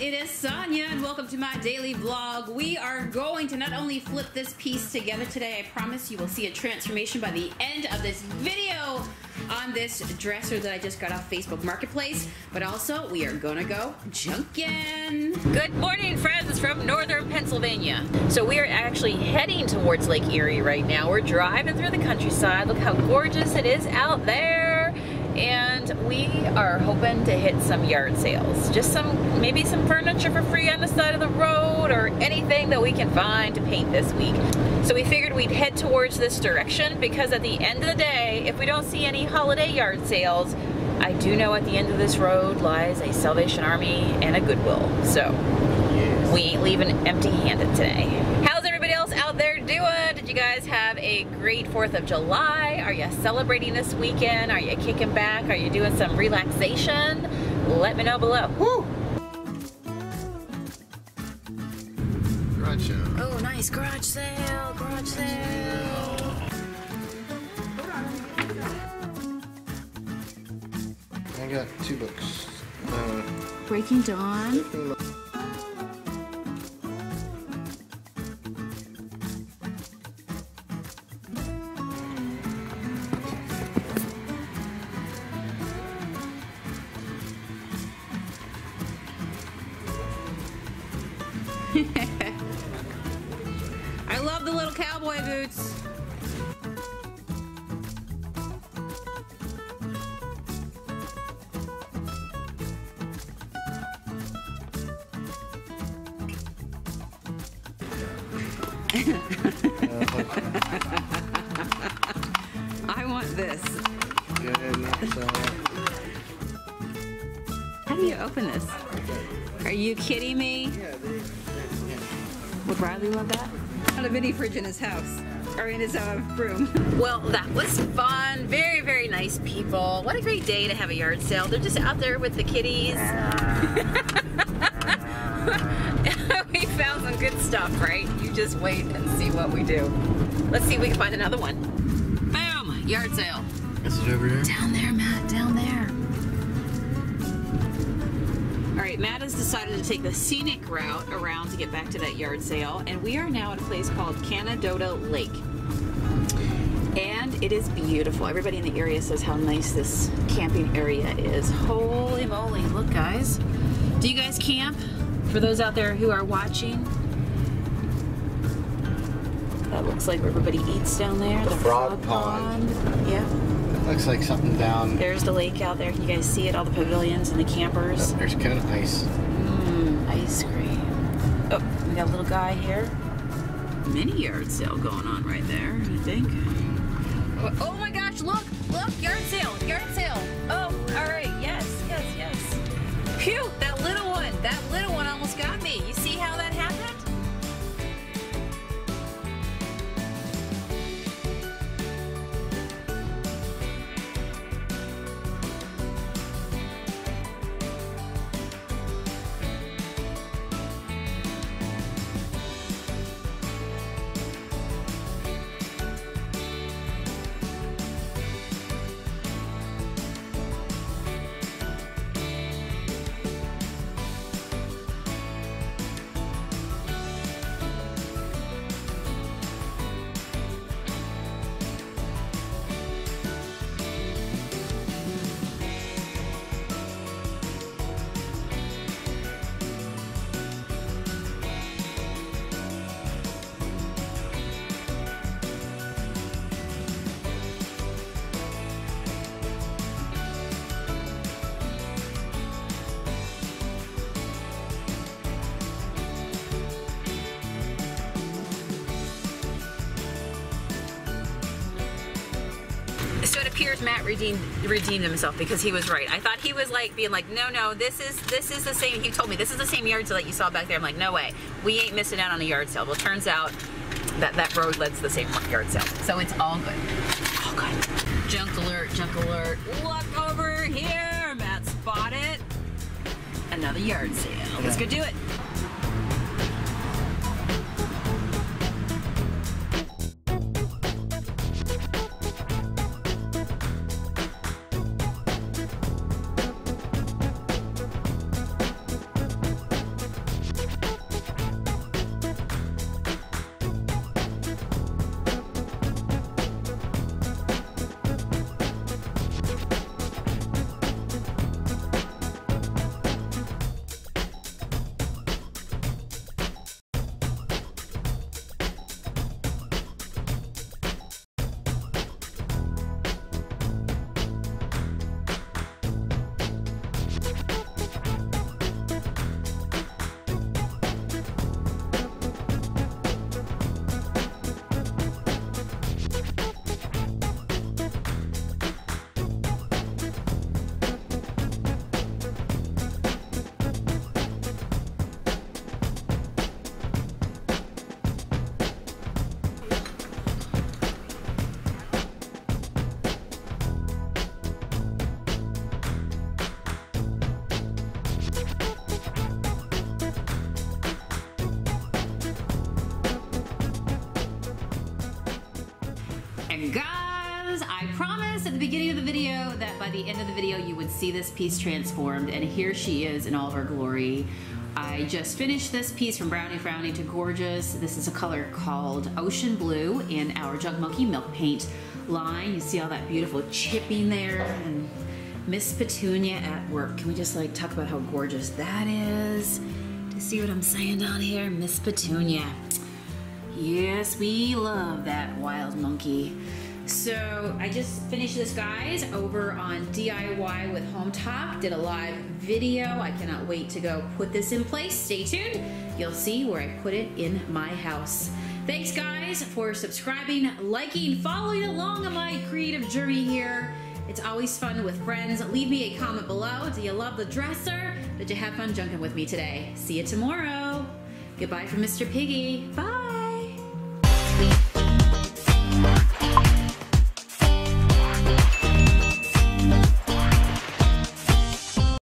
it is Sonia and welcome to my daily vlog. We are going to not only flip this piece together today, I promise you will see a transformation by the end of this video on this dresser that I just got off Facebook Marketplace, but also we are gonna go junkin'. Good morning, friends from northern Pennsylvania. So we are actually heading towards Lake Erie right now. We're driving through the countryside. Look how gorgeous it is out there. And we are hoping to hit some yard sales. Just maybe some furniture for free on the side of the road or anything that we can find to paint this week. So we figured we'd head towards this direction because at the end of the day, if we don't see any holiday yard sales, I do know at the end of this road lies a Salvation Army and a Goodwill. So we ain't leaving empty-handed today. How's everybody else out there doing? Did you guys have a great 4th of July? Are you celebrating this weekend? Are you kicking back? Are you doing some relaxation? Let me know below. Woo! Garage sale. Oh, nice garage sale, garage sale. I got 2 books. Breaking Dawn. I love the little cowboy boots. I want this. How do you open this? Are you kidding me? Would Riley love that? Not a mini fridge in his house, or in his room. Well, that was fun. Very, very nice people. What a great day to have a yard sale. They're just out there with the kitties. We found some good stuff, right? You just wait and see what we do. Let's see if we can find another one. Boom! Yard sale. Is it over here? Down there, Matt. Down there. Alright, Matt has decided to take the scenic route around to get back to that yard sale, and we are now at a place called Canadota Lake. And it is beautiful. Everybody in the area says how nice this camping area is. Holy moly, look guys. Do you guys camp? For those out there who are watching, that looks like where everybody eats down there. The frog pond. Yeah. Looks like something down. There's the lake out there. Can you guys see it? All the pavilions and the campers. There's kind of ice. Ice cream. Oh, we got a little guy here. Mini yard sale going on right there, I think. Oh my gosh, look, yard sale, yard sale. Oh, all right, yes. Phew, that little one almost got me. You see how that happened? So it appears Matt redeemed himself because he was right. I thought he was like being like, no, this is the same. He told me this is the same yard sale that you saw back there. I'm like, no way, we ain't missing out on a yard sale. Well, it turns out that road led to the same yard sale, so it's all good. All good. Junk alert, junk alert. Look over here, Matt spotted another yard sale. Let's go do it. video that by the end of the video you would see this piece transformed, and here she is in all of her glory. I just finished this piece from Brownie Frownie to Gorgeous. This is a color called Ocean Blue in our Jug Monkey Milk Paint line. You see all that beautiful chipping there, and Miss Petunia at work. Can we just like talk about how gorgeous that is? Do you see what I'm saying down here? Miss Petunia. Yes, we love that wild monkey. So I just finished this, guys, over on DIY with Home Talk. Did a live video. I cannot wait to go put this in place. Stay tuned. You'll see where I put it in my house. Thanks, guys, for subscribing, liking, following along on my creative journey here. It's always fun with friends. Leave me a comment below. Do you love the dresser? Did you have fun junking with me today? See you tomorrow. Goodbye from Mr. Piggy. Bye.